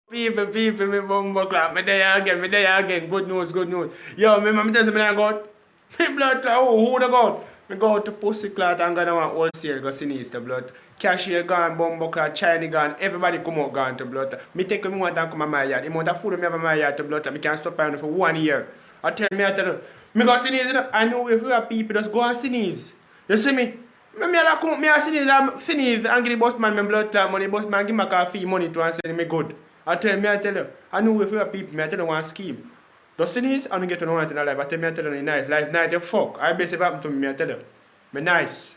People, me bumbo clap. Me there again. Good news. Yo, me tell you something I got. Me blood clot, who the got? Me go to pussy clot and go down wholesale, go sinister blood. Cashier gone, bumbo clot, China gone, everybody come out gone to blood. Me take me want and come on my yard. The amount of food me have on my yard to blood, me can't stop buying for 1 year. I tell you, me go sneeze, I know if you have people just go and sneeze. You see me? Me like come, me a sneeze and give the boss man my blood clot money, boss man give me a fee money to and say me good. I tell you, I know if you have people, me I tell you one scheme. The sneeze, I don't get to know anything in life. I tell you, nice. Life nice, the fuck. I best if happen to me, I tell you. Me nice.